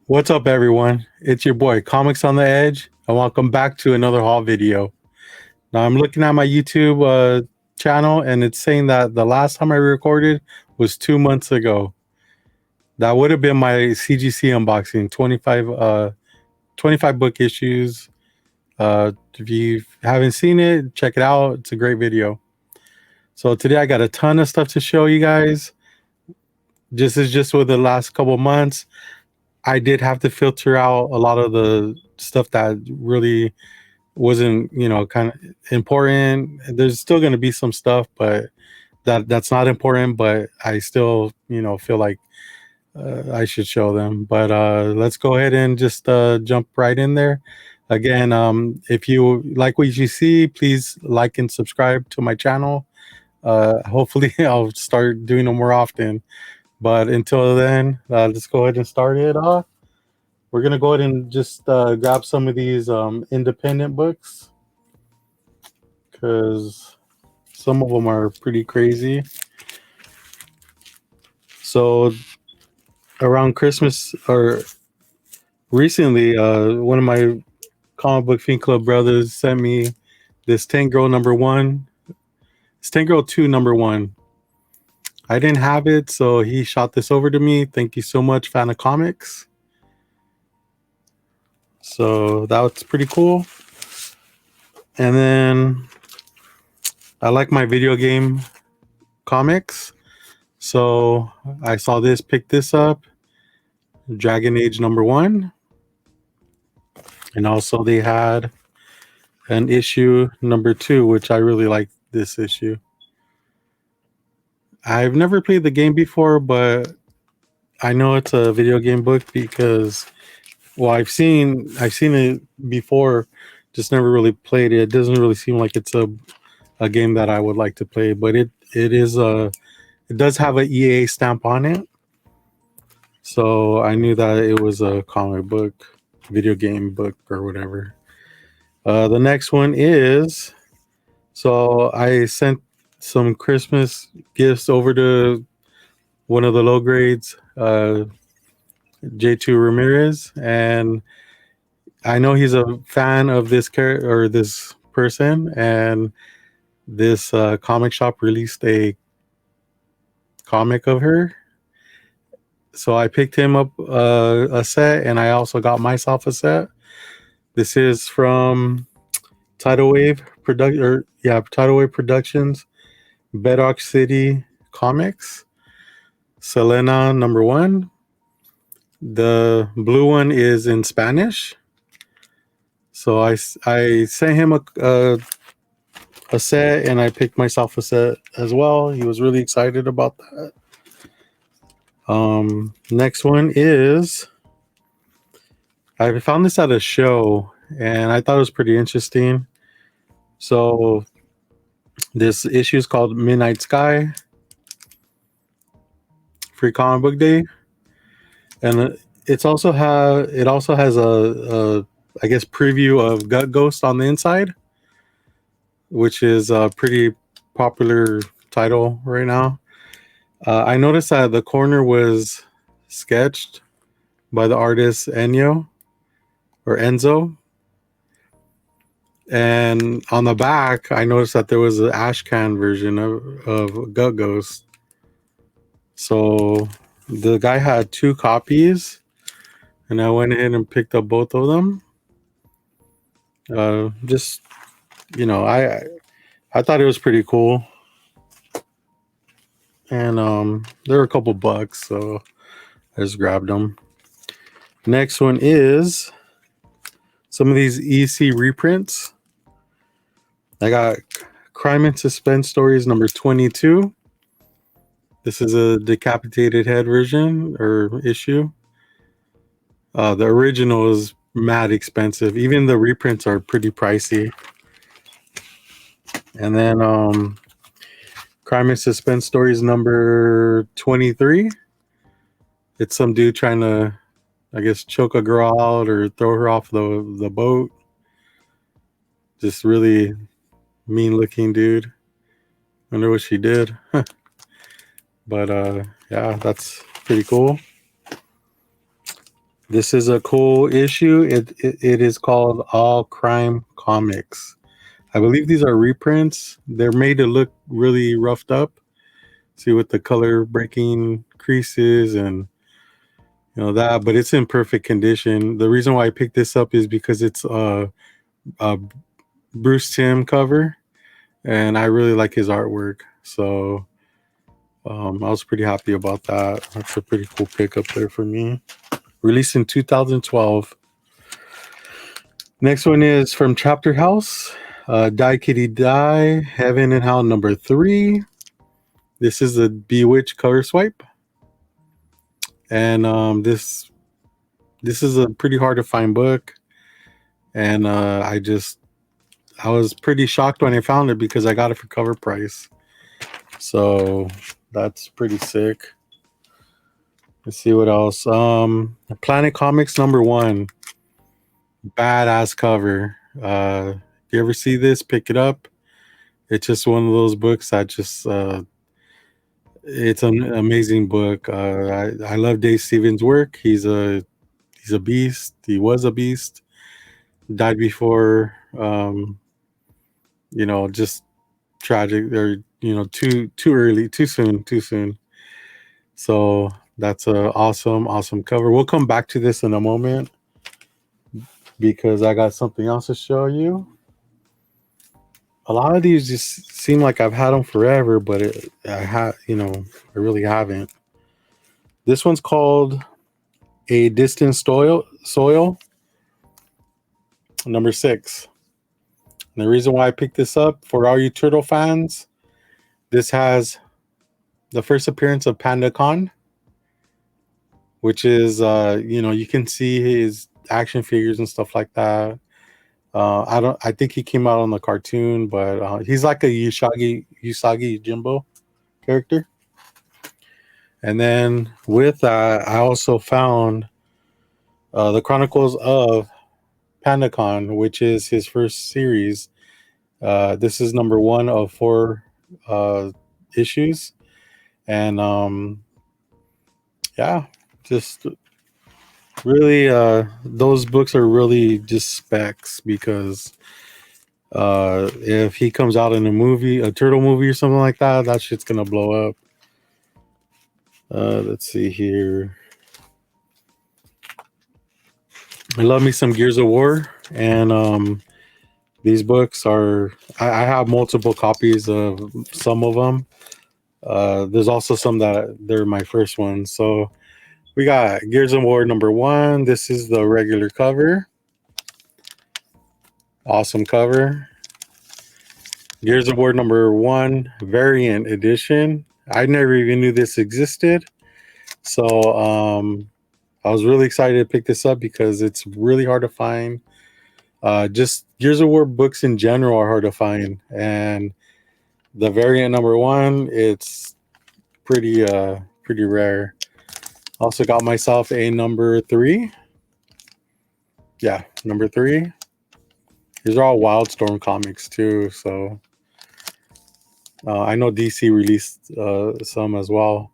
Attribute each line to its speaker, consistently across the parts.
Speaker 1: What's up, everyone? It's your boy, Comics on the Edge, and welcome back to another haul video. Now, I'm looking at my YouTube channel, and it's saying that the last time I recorded was 2 months ago. That would have been my CGC unboxing, 25 book issues. If you haven't seen it, check it out. It's a great video. So today I got a ton of stuff to show you guys. This is just with the last couple months. I did have to filter out a lot of the stuff that really wasn't, kind of important. There's still going to be some stuff, but that's not important. But I still, feel like I should show them. But let's go ahead and just jump right in there. Again, if you like what you see, please like and subscribe to my channel. Hopefully, I'll start doing them more often. But until then, let's go ahead and start it off. We're going to go ahead and just grab some of these independent books because some of them are pretty crazy. So around Christmas or recently, one of my comic book fan club brothers sent me this Tank Girl number one. It's Tank Girl 2 number one. I didn't have it, so he shot this over to me. Thank you so much, fan of comics. So that's pretty cool. And then I like my video game comics. So I saw this, picked this up, Dragon Age number one. And also they had an issue number two, which I really like this issue. I've never played the game before, but I know it's a video game book because, well, I've seen it before, just never really played it. It doesn't really seem like it's a game that I would like to play, but it does have an EA stamp on it. So I knew that it was a comic book, video game book, or whatever. The next one is, so I sent some Christmas gifts over to one of the low grades, J2 Ramirez, and I know he's a fan of this character or this person, and this comic shop released a comic of her. So I picked him up a set, and I also got myself a set. This is from Tidal Wave Productions, Bedrock City Comics, Selena number one. The blue one is in Spanish. So I sent him a set, and I picked myself a set as well. He was really excited about that. Next one is, I found this at a show, and I thought it was pretty interesting. So this issue is called Midnight Sky, Free Comic Book Day, and it also has a I guess preview of Gut Ghost on the inside, which is a pretty popular title right now. I noticed that the corner was sketched by the artist Enzo, and on the back, I noticed that there was an ashcan version of Gut Ghost. So the guy had two copies, and I went ahead and picked up both of them. Just, I thought it was pretty cool. And there were a couple bucks, so I just grabbed them. Next one is some of these EC reprints. I got Crime and Suspense Stories number 22. This is a decapitated head version or issue. The original is mad expensive. Even the reprints are pretty pricey. And then Crime and Suspense Stories number 23. It's some dude trying to, I guess, choke a girl out or throw her off the boat. Just really mean looking dude. Wonder what she did. But yeah, that's pretty cool. This is a cool issue. It is called All Crime Comics. I believe these are reprints. They're made to look really roughed up. See, with the color breaking creases and that, but it's in perfect condition. The reason why I picked this up is because it's a Bruce Timm cover, and I really like his artwork. So I was pretty happy about that. That's a pretty cool pickup there for me. Released in 2012. Next one is from Chapter House. Die Kitty Die, Heaven and Hell number 3. This is a Bewitched cover swipe. And this is a pretty hard to find book. And I was pretty shocked when I found it because I got it for cover price. So that's pretty sick. Let's see what else. Planet Comics number 1. Badass cover. If you ever see this, pick it up. It's just one of those books that just it's an amazing book. I love Dave Stevens' work. He's a beast. He was a beast. Died before just tragic, or too early, too soon. So that's a awesome cover. We'll come back to this in a moment because I got something else to show you. A lot of these just seem like I've had them forever, but I really haven't. This one's called A Distant Soil, number 6. And the reason why I picked this up, for all you turtle fans, this has the first appearance of Panacon, which is you can see his action figures and stuff like that. I think he came out on the cartoon, but he's like a Usagi Jimbo character. And then with that, I also found the Chronicles of Panacon, which is his first series. This is number 1 of 4 issues. And just really those books are really just specs, because if he comes out in a turtle movie or something like that shit's gonna blow up. Let's see here. I love me some Gears of War, and these books are I have multiple copies of some of them. There's also some that they're my first ones. So we got Gears of War number 1. This is the regular cover. Awesome cover. Gears of War number 1 variant edition. I never even knew this existed. So I was really excited to pick this up because it's really hard to find. Just Gears of War books in general are hard to find. And the variant number 1, it's pretty rare. Also got myself a number 3. Yeah, number 3. These are all Wildstorm comics too, so I know DC released some as well.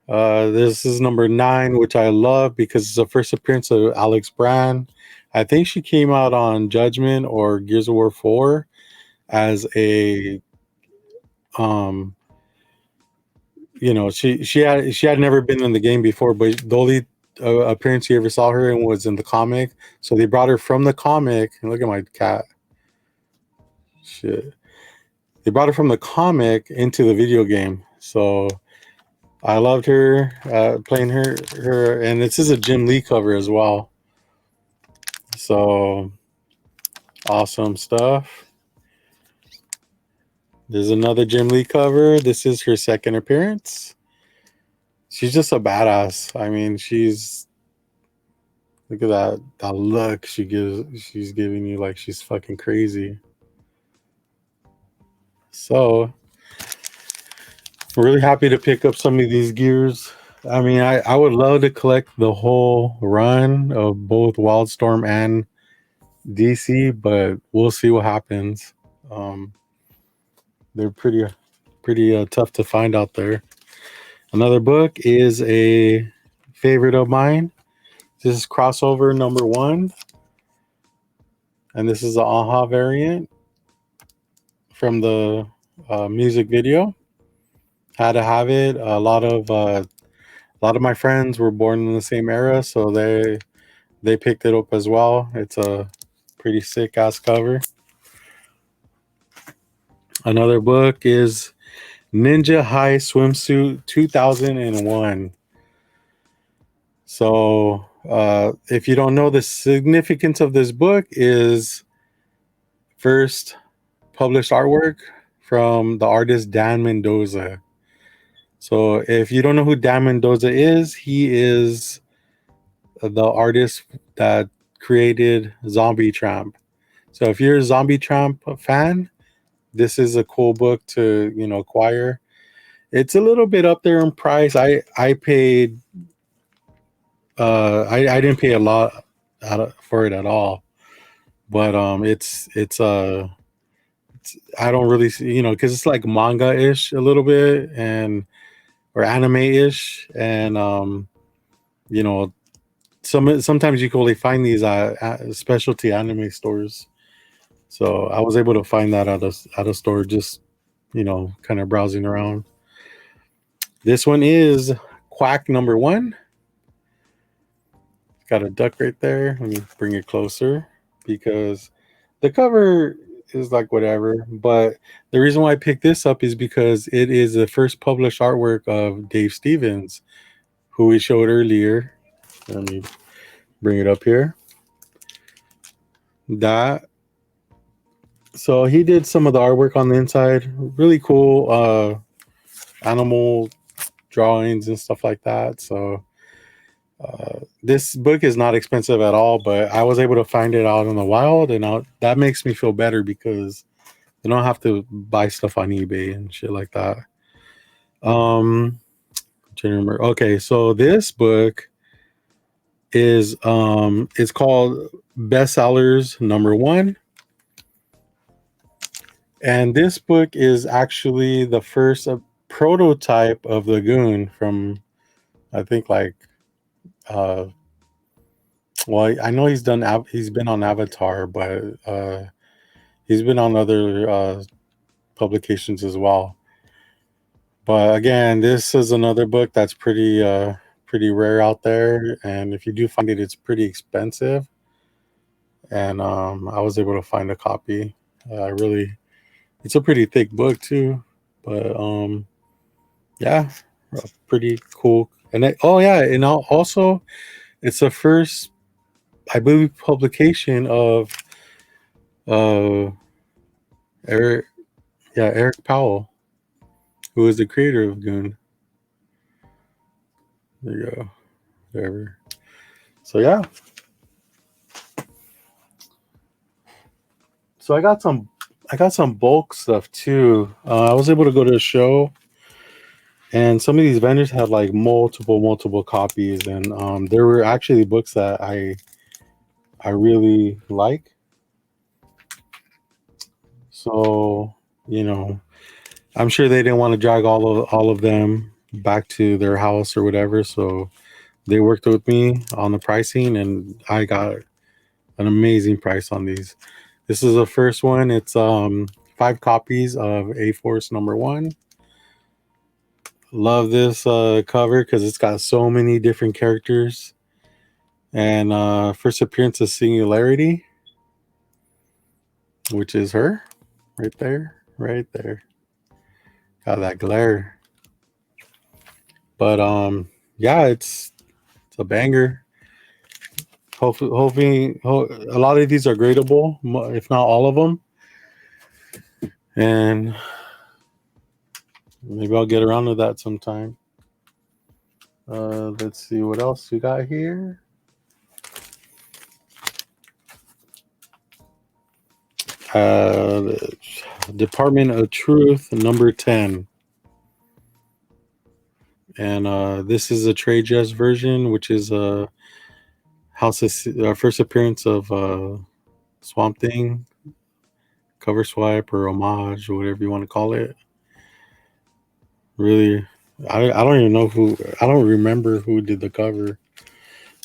Speaker 1: This is number 9, which I love because it's the first appearance of Alex Brand. I think she came out on Judgment or Gears of War 4 as a she had never been in the game before, but the only appearance you ever saw her in was in the comic. So they brought her from the comic. And look at my cat. Shit. They brought her from the comic into the video game. So I loved her playing her, and this is a Jim Lee cover as well. So awesome stuff. There's another Jim Lee cover. This is her second appearance. She's just a badass. I mean, look at that look she's giving you, like she's fucking crazy. So I'm really happy to pick up some of these gears. I mean, I would love to collect the whole run of both Wildstorm and DC, but we'll see what happens. They're pretty tough to find out there. Another book is a favorite of mine. This is crossover number 1, and this is the AHA variant from the music video. Had to have it. A lot of my friends were born in the same era, so they picked it up as well. It's a pretty sick ass cover. Another book is Ninja High Swimsuit 2001. So if you don't know, the significance of this book is first published artwork from the artist Dan Mendoza. So if you don't know who Dan Mendoza is, he is the artist that created Zombie Tramp. So if you're a Zombie Tramp fan, this is a cool book to acquire. It's a little bit up there in price. I paid I didn't pay a lot for it at all, but I don't really see, because it's like manga-ish a little bit, and or anime-ish, and you know sometimes you can only find these at specialty anime stores. So I was able to find that at a store, just kind of browsing around. This one is Quack number 1. Got a duck right there. Let me bring it closer because the cover is like whatever. But the reason why I picked this up is because it is the first published artwork of Dave Stevens, who we showed earlier. Let me bring it up here. So he did some of the artwork on the inside. Really cool animal drawings and stuff like that. So this book is not expensive at all, but I was able to find it out in the wild, and that makes me feel better because I don't have to buy stuff on eBay and shit like that. Okay, so this book is it's called Bestsellers Number 1. And this book is actually the first prototype of the Goon from, I think, like, well, I know he's been on Avatar, but he's been on other publications as well. But again, this is another book that's pretty rare out there, and if you do find it, it's pretty expensive. And I was able to find a copy. It's a pretty thick book too, but yeah, pretty cool. And also it's the first, I believe, publication of Eric Powell, who is the creator of Goon. There you go. Whatever. So yeah. So I got some bulk stuff too. I was able to go to a show, and some of these vendors had like multiple copies, and there were actually books that I really like. So I'm sure they didn't want to drag all of them back to their house or whatever. So they worked with me on the pricing, and I got an amazing price on these. This is the first one. It's 5 copies of A-Force number 1. Love this cover because it's got so many different characters. And first appearance of Singularity, which is her right there. Got that glare. But yeah, it's a banger. Hopefully, a lot of these are gradable, if not all of them. And maybe I'll get around to that sometime. Let's see what else we got here. Department of Truth number 10. And this is a trade dress version, which is a first appearance of Swamp Thing, cover swipe or homage or whatever you want to call it. Really, I don't even know I don't remember who did the cover,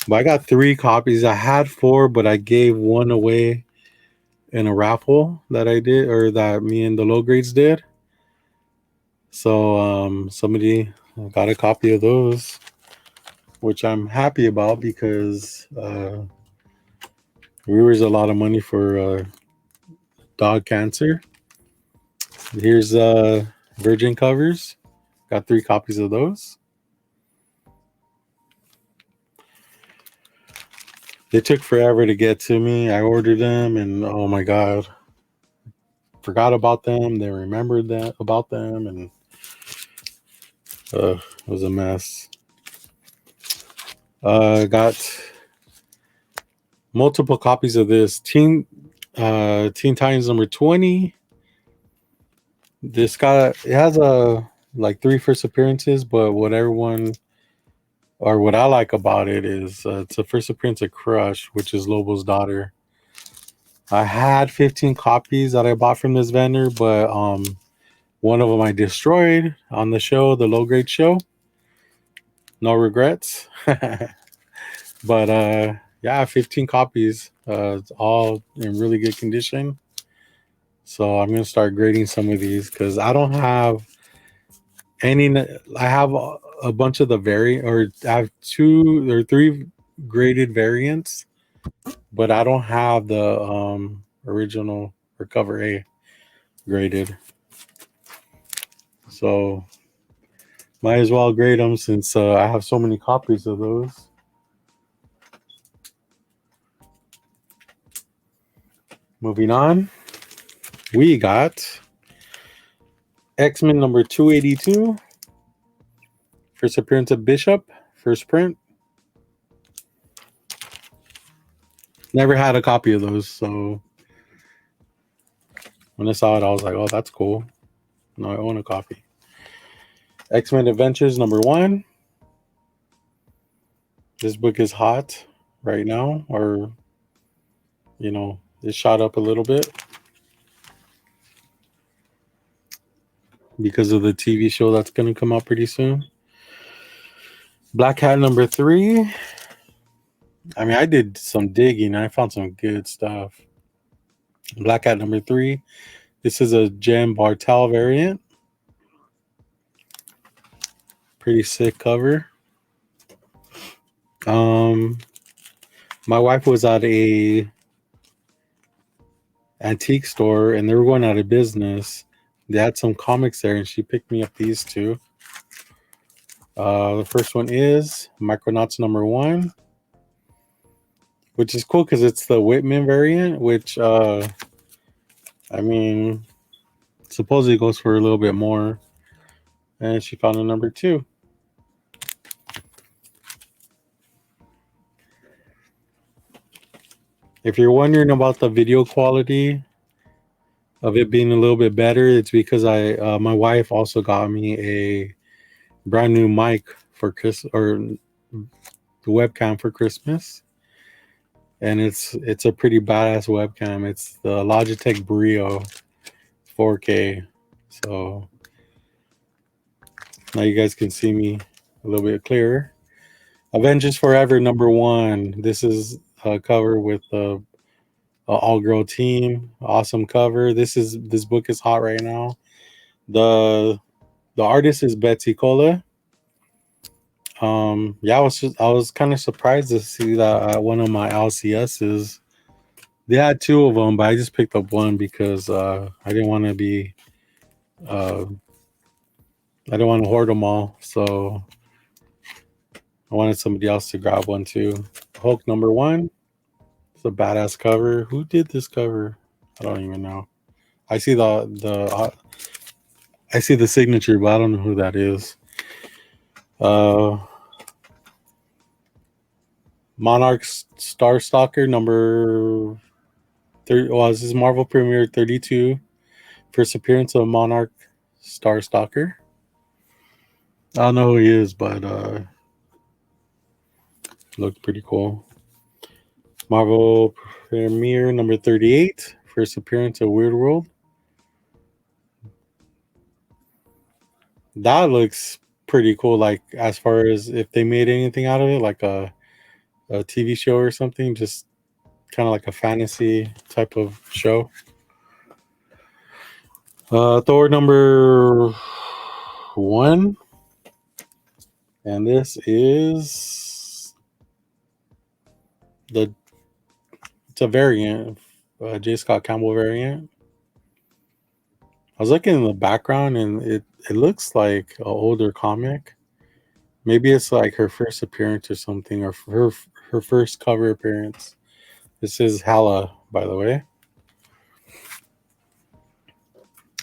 Speaker 1: But I got 3 copies. I had 4, but I gave one away in a raffle that I did, or that me and the low grades did. So somebody got a copy of those, which I'm happy about because we raised a lot of money for dog cancer. Here's virgin covers. Got 3 copies of those. They took forever to get to me. I ordered them, and oh my god, forgot about them. They remembered that about them, and it was a mess. Got multiple copies of this Teen Titans number 20. This got, it has a like 3 first appearances, but what everyone, or what I like about it is it's a first appearance of Crush, which is Lobo's daughter. I had 15 copies that I bought from this vendor, but one of them I destroyed on the show, the low grade show. No regrets. But yeah, 15 copies. It's all in really good condition. So I'm gonna start grading some of these because I don't have any. I have a bunch of the or I have 2 or 3 graded variants, but I don't have the original or cover A graded. So might as well grade them since I have so many copies of those. Moving on, we got X-Men number 282. First appearance of Bishop, first print. Never had a copy of those, so when I saw it, I was like, oh, that's cool. No, I own a copy. X-Men Adventures number 1. This book is hot right now, or, it shot up a little bit because of the TV show that's going to come out pretty soon. Black Hat number 3. I mean, I did some digging. I found some good stuff. Black Hat number 3. This is a Jen Bartel variant. Pretty sick cover. My wife was at a antique store and they were going out of business. They had some comics there and she picked me up these 2. The first one is Micronauts number 1, which is cool because it's the Whitman variant, which I mean, supposedly goes for a little bit more. And she found a number 2. If you're wondering about the video quality of it being a little bit better, it's because my wife also got me a brand new mic for Chris, or the webcam for Christmas, and it's a pretty badass webcam. It's the Logitech Brio 4K, so now you guys can see me a little bit clearer. Avengers Forever number 1. This is a cover with the all-girl team. Awesome cover. This book is hot right now. The artist is Betsy Cola. Yeah, I was kind of surprised to see that at one of my LCSs. They had 2 of them, but I just picked up one because I didn't want to be I didn't want to hoard them all, so I wanted somebody else to grab one too. Hulk number 1. It's a badass cover. Who did this cover? I don't even know. I see I see the signature, but I don't know who that is. Monarch Star Stalker number 30. Well, this is Marvel Premiere 32. First appearance of Monarch Star Stalker. I don't know who he is, but looked pretty cool. Marvel Premiere number 38. First appearance of Weird World. That looks pretty cool. Like, as far as if they made anything out of it, like a a TV show or something, just kind of like a fantasy type of show. Thor number 1, and this is it's a variant, J. Scott Campbell variant. I was looking in the background, and it looks like an older comic. Maybe it's like her first appearance or something, or her first cover appearance. This is Hala, by the way.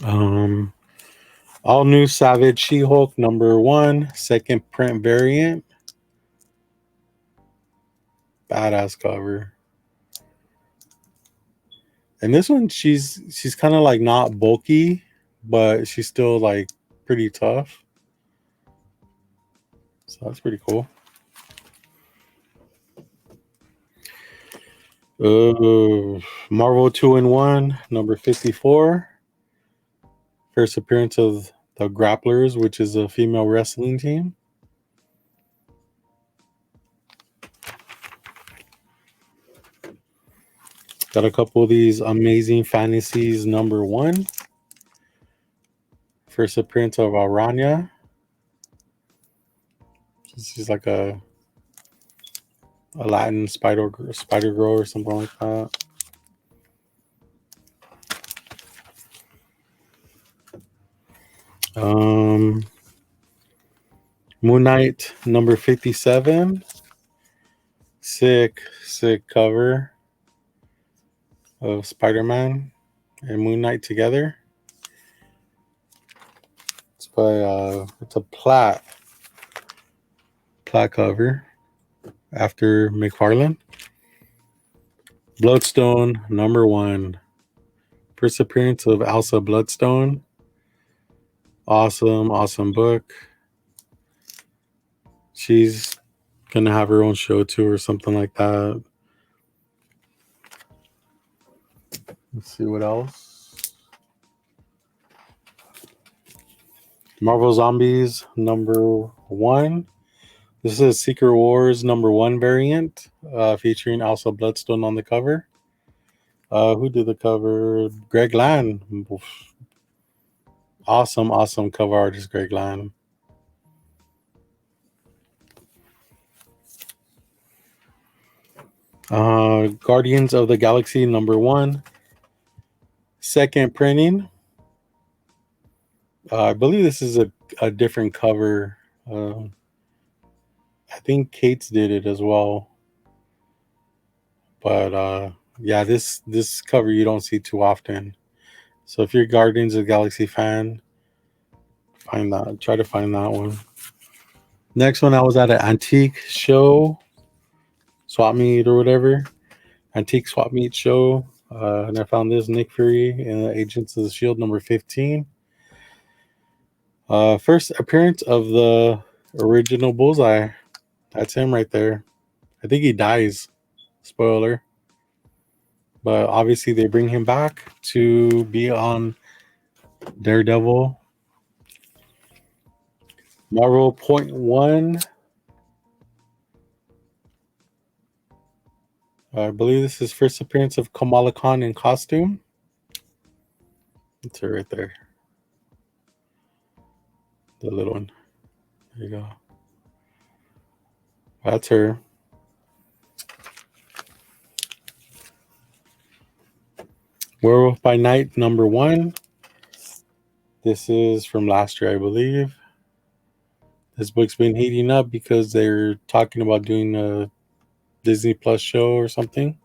Speaker 1: All new Savage She-Hulk number 1, second print variant. Badass cover. And this one, she's kind of like not bulky, but she's still like pretty tough. So that's pretty cool. Marvel 2-in-1 number 54. First appearance of the Grapplers, which is a female wrestling team. Got a couple of these Amazing Fantasies number 1. First appearance of Aranya. She's like a Latin spider girl or something like that. Moon Knight number 57. Sick cover of Spider-Man and Moon Knight together. It's by it's a plat cover after McFarlane. Bloodstone number 1. First appearance of Elsa Bloodstone. Awesome book. She's gonna have her own show too or something like that. Let's see what else. Marvel Zombies number 1. This is Secret Wars number 1 variant, featuring Elsa Bloodstone on the cover. Who did the cover? Greg Land. Awesome cover artist, Greg Land. Guardians of the Galaxy number 1. Second printing. I believe this is a different cover. I think Kate's did it as well. But yeah, this cover you don't see too often. So if you're a Guardians of the Galaxy fan, try to find that one. Next one, I was at an antique show, swap meet or whatever. Antique swap meet show. And I found this Nick Fury in Agents of the Shield number 15. First appearance of the original Bullseye. That's him right there. I think he dies. Spoiler. But obviously they bring him back to be on Daredevil. Marvel .1. I believe this is first appearance of Kamala Khan in costume. That's her right there. The little one. There you go. That's her. Werewolf by Night number 1. This is from last year, I believe. This book's been heating up because they're talking about doing a Disney Plus show or something.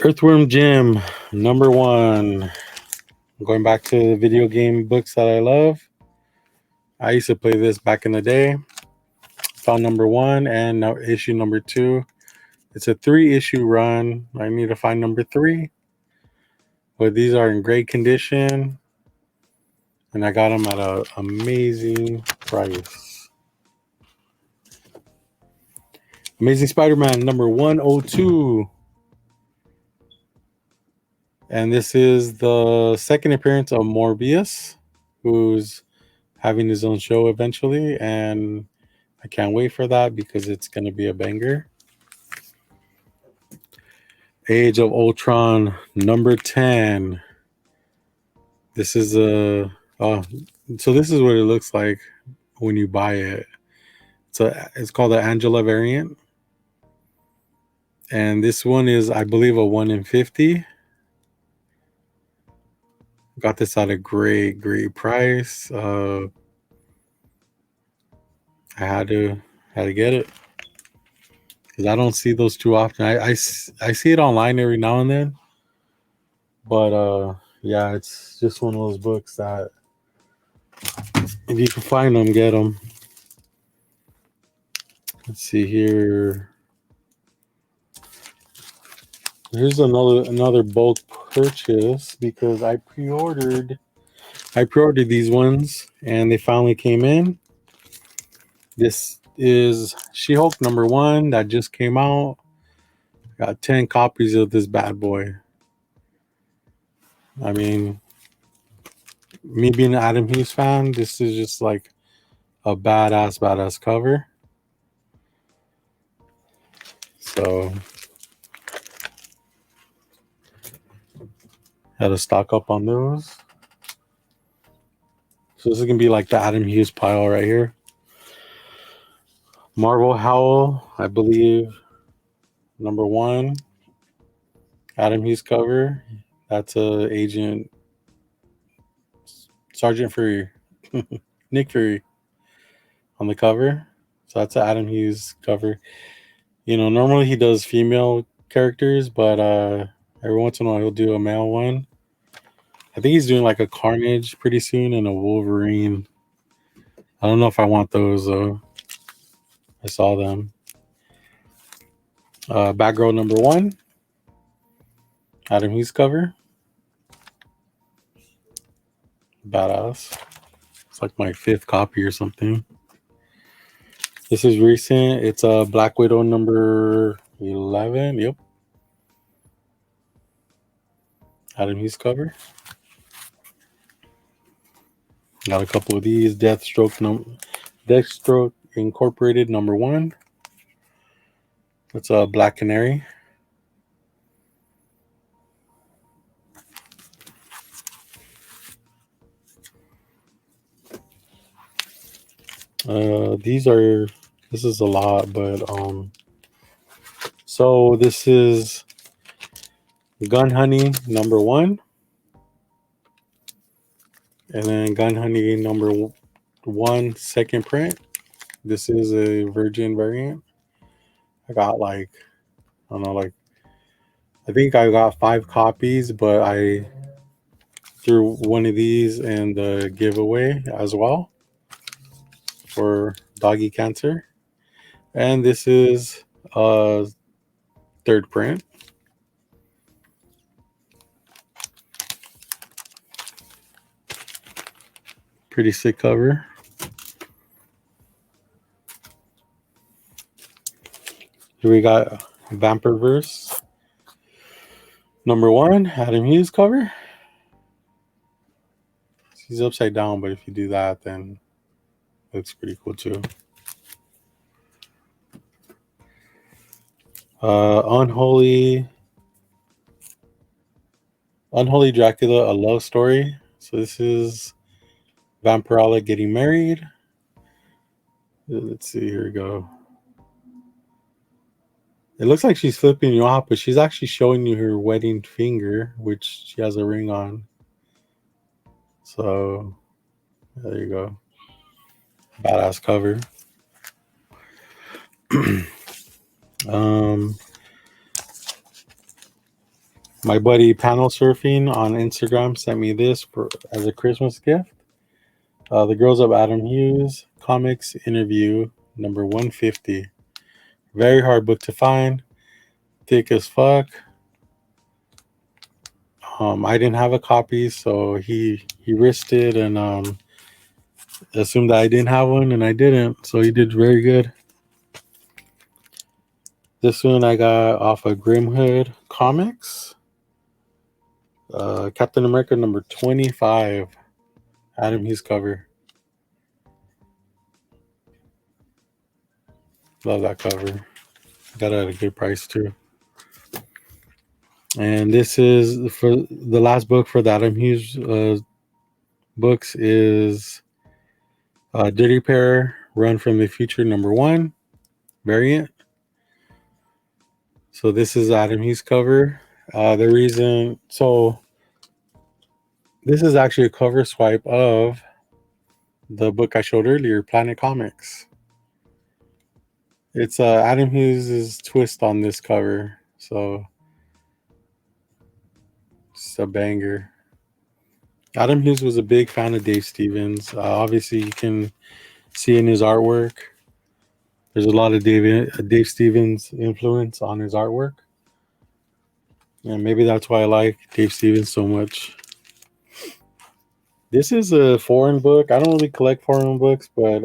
Speaker 1: Earthworm Jim number 1. Going back to the video game books that I love. I used to play this back in the day. Found number 1 and now issue number 2. It's a 3-issue run. I need to find number 3. But these are in great condition. And I got them at an amazing price. Amazing Spider-Man number 102. And this is the second appearance of Morbius, who's having his own show eventually, and I can't wait for that because it's going to be a banger. Age of Ultron number 10. This is a so this is what it looks like when you buy it. It's called the Angela variant, and this one is, I believe, a 1 in 50. Got this at a great price. I had to get it because I don't see those too often. I see it online every now and then, but yeah, it's just one of those books that if you can find them, get them. Let's see here. Here's another bulk purchase because I pre-ordered these ones and they finally came in. This is She-Hulk number 1 that just came out. Got 10 copies of this bad boy. I mean, me being an Adam Hughes fan, this is just like a badass cover. So had to stock up on those. So this is gonna be like the Adam Hughes pile right here. Marvel Howl, I believe, number 1. Adam Hughes cover. That's Agent Sergeant Fury, Nick Fury on the cover. So that's an Adam Hughes cover. You know, normally he does female characters, but every once in a while he'll do a male one. I think he's doing like a Carnage pretty soon and a Wolverine. I don't know if I want those though. I saw them. Batgirl number 1. Adam Hughes cover. Badass. It's like my 5th copy or something. This is recent. It's a Black Widow number 11. Yep. Adam Hughes cover. Got a couple of these. Deathstroke Incorporated number 1. It's a Black Canary. This is a lot, but so this is Gun Honey number 1, and then Gun Honey number 1 second print. This is a Virgin variant. I got like, I don't know, like I think I got 5 copies, but I threw one of these in the giveaway as well for doggy cancer. And this is 3rd print. Pretty sick cover. Here we got Vampirverse number 1, Adam Hughes cover. He's upside down, but if you do that, then it looks pretty cool too. Unholy Dracula, a love story. So this is Vampirella getting married. Let's see, here we go. It looks like she's flipping you off, but she's actually showing you her wedding finger, which she has a ring on. So there you go. Badass cover. My buddy Panel Surfing on Instagram sent me this as a Christmas gift. The Girls of Adam Hughes Comics Interview number 150. Very hard book to find. Thick as fuck. I didn't have a copy, so he risked it and assumed that I didn't have one, and I didn't. So he did very good. This one I got off of Grimhood Comics. Captain America number 25. Adam Hughes cover. Love that cover. Got it at a good price too. And this is for the last book for the Adam Hughes books is Dirty Pair Run from the Future #1 variant. So this is Adam Hughes cover. The reason, so this is actually a cover swipe of the book I showed earlier, Planet Comics. It's Adam Hughes' twist on this cover. So it's a banger. Adam Hughes was a big fan of Dave Stevens. Obviously, you can see in his artwork, there's a lot of Dave Stevens influence on his artwork. And maybe that's why I like Dave Stevens so much. This is a foreign book. I don't really collect foreign books, but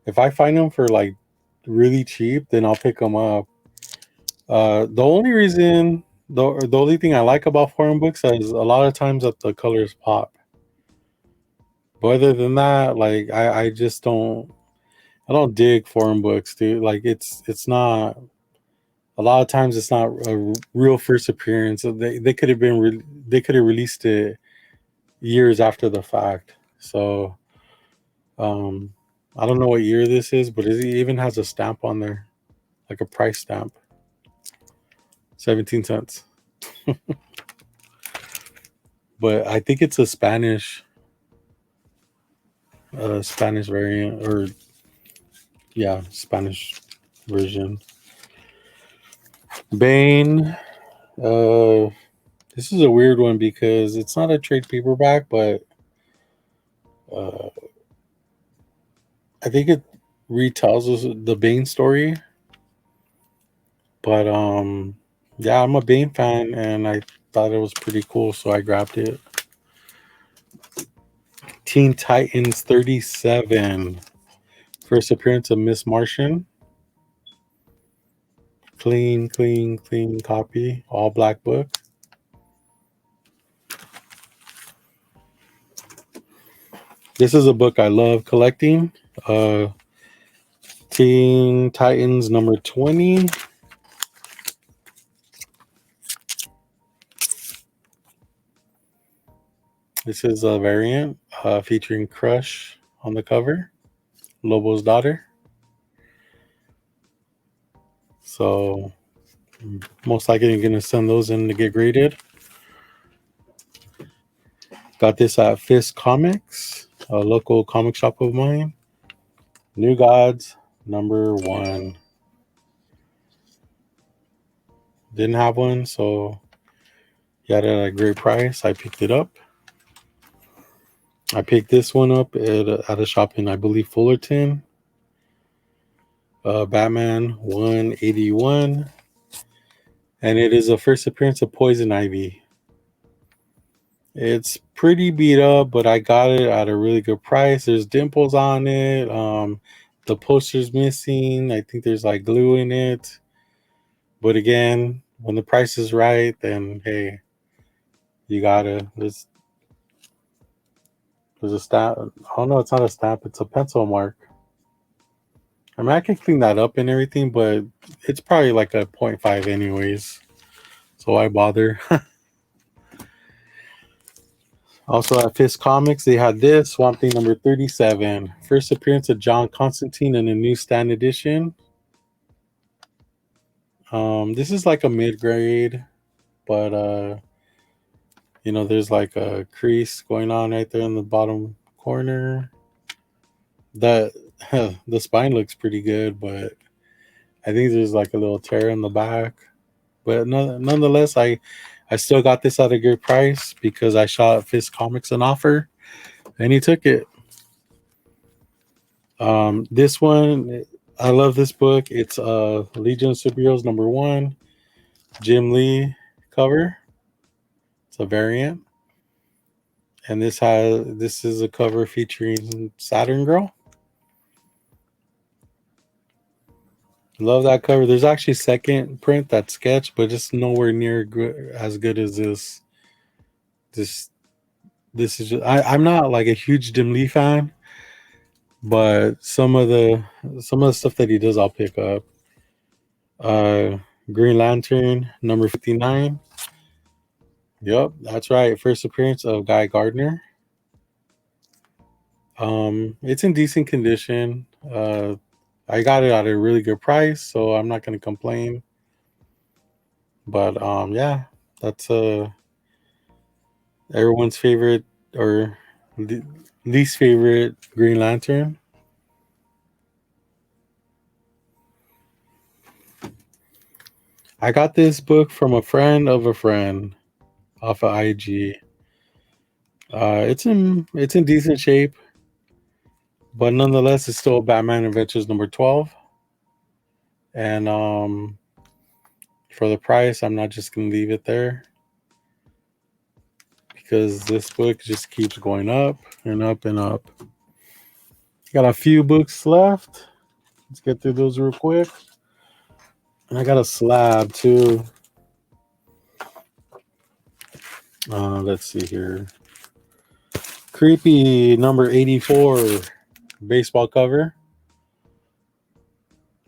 Speaker 1: if I find them for like really cheap, then I'll pick them up. The only reason, the only thing I like about foreign books is a lot of times that the colors pop. But other than that, like I just I don't dig foreign books, dude. Like it's not. A lot of times it's not a real first appearance. They could have been they could have released it years after the fact. So I don't know what year this is, but it even has a stamp on there, like a price stamp. 17 cents. But I think it's a Spanish variant, or yeah, Spanish version. Bane. This is a weird one because it's not a trade paperback, but I think it retells us the Bane story. But yeah, I'm a Bane fan, and I thought it was pretty cool, so I grabbed it. Teen Titans 37. First appearance of Miss Martian. Clean copy. All black book. This is a book I love collecting. Teen Titans number 20. This is a variant featuring Crush on the cover, Lobo's daughter. So most likely I'm going to send those in to get graded. Got this at Fist Comics, a local comic shop of mine. New Gods #1. Didn't have one, so he had it at a great price. I picked it up. I picked this one up at a shop in, I believe, Fullerton. Batman 181. And it is a first appearance of Poison Ivy. It's pretty beat up, but I got it at a really good price. There's dimples on it. The poster's missing. I think there's like glue in it. But again, when the price is right, then hey, you gotta. There's a stamp. Oh no, it's not a stamp. It's a pencil mark. I mean, I can clean that up and everything, but it's probably like a 0.5 anyways. So why bother? Also at Fist Comics, they had this Swamp Thing number 37. First appearance of John Constantine in a newsstand edition. This is like a mid-grade, but there's like a crease going on right there in the bottom corner. The spine looks pretty good, but I think there's like a little tear in the back. But nonetheless, I still got this at a good price because I shot Fist Comics an offer, and he took it. This one, I love this book. It's Legion of Superheroes #1, Jim Lee cover. It's a variant, and this is a cover featuring Saturn Girl. Love that cover. There's actually second print that's sketch, but it's nowhere near as good as this. This is just, I'm not like a huge Jim Lee fan, but some of the stuff that he does, I'll pick up. Uh, Green Lantern number 59. Yep, that's right. First appearance of Guy Gardner. It's in decent condition. I got it at a really good price, so I'm not gonna complain. But yeah, that's everyone's favorite or least favorite Green Lantern. I got this book from a friend of a friend off of IG. It's in decent shape, but nonetheless, it's still Batman Adventures number 12. And for the price, I'm not just gonna leave it there because this book just keeps going up and up and up. Got a few books left. Let's get through those real quick. And I got a slab too. Let's see here. Creepy number 84 baseball cover.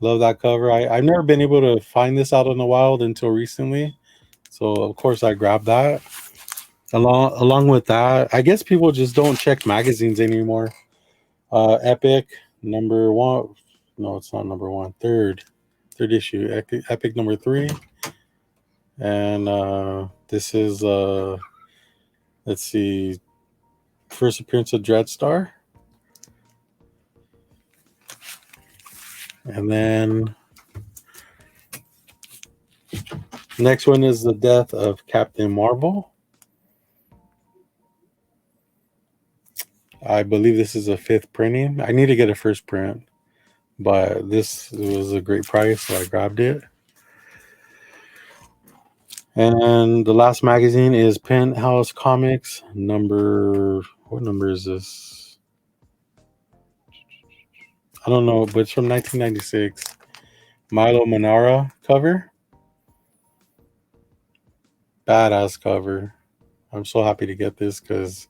Speaker 1: Love that cover. I've never been able to find this out in the wild until recently. So of course I grabbed that. Along with that, I guess people just don't check magazines anymore. Epic number 1. No, it's not number 1. Third issue. Epic number 3. And this is let's see, first appearance of Dreadstar. And then next one is the death of Captain Marvel. I believe this is a 5th printing. I need to get a first print, but this was a great price, so I grabbed it. And the last magazine is Penthouse Comics number. What number is this? I don't know, but it's from 1996. Milo Manara cover. Badass cover. I'm so happy to get this because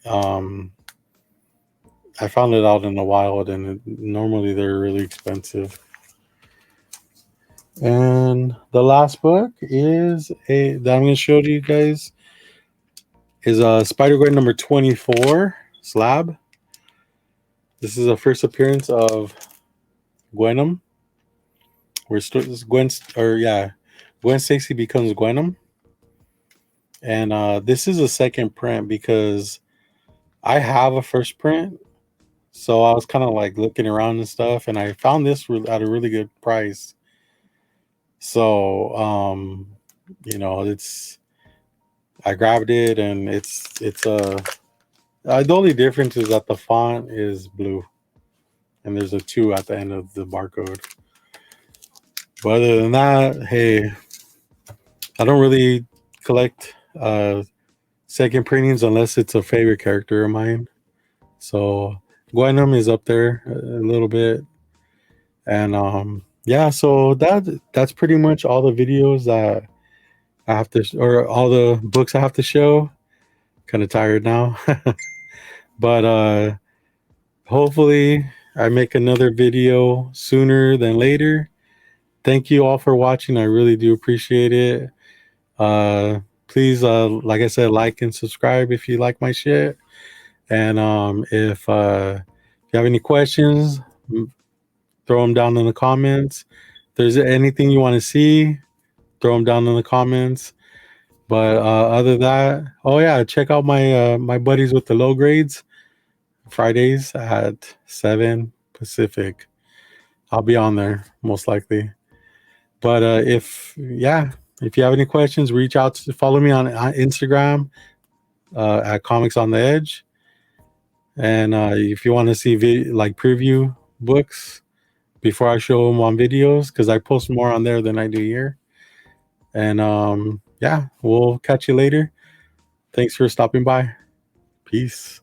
Speaker 1: I found it out in the wild, and normally they're really expensive. And the last book is that I'm going to show to you guys is Spiderweb number 24, Slab. This is a first appearance of Gwenom. Where Gwen Stacy becomes Gwenom. And this is a second print because I have a first print. So I was kind of like looking around and stuff, and I found this at a really good price. So, I grabbed it, and the only difference is that the font is blue, and there's a 2 at the end of the barcode. But other than that, hey, I don't really collect second printings unless it's a favorite character of mine. So Gwenom is up there a little bit, and yeah, so that's pretty much all the videos that I have to, or all the books I have to show. Kind of tired now, but hopefully I make another video sooner than later. Thank you all for watching. I really do appreciate it. Please, like I said, like and subscribe if you like my shit. And if you have any questions, throw them down in the comments. If there's anything you want to see, throw them down in the comments. But other than that, oh yeah, check out my buddies with the low grades. Fridays at 7 Pacific. I'll be on there most likely. But if you have any questions, reach out to follow me on Instagram at Comics on the Edge. And if you want to see preview books before I show them on videos, because I post more on there than I do here. And we'll catch you later. Thanks for stopping by. Peace.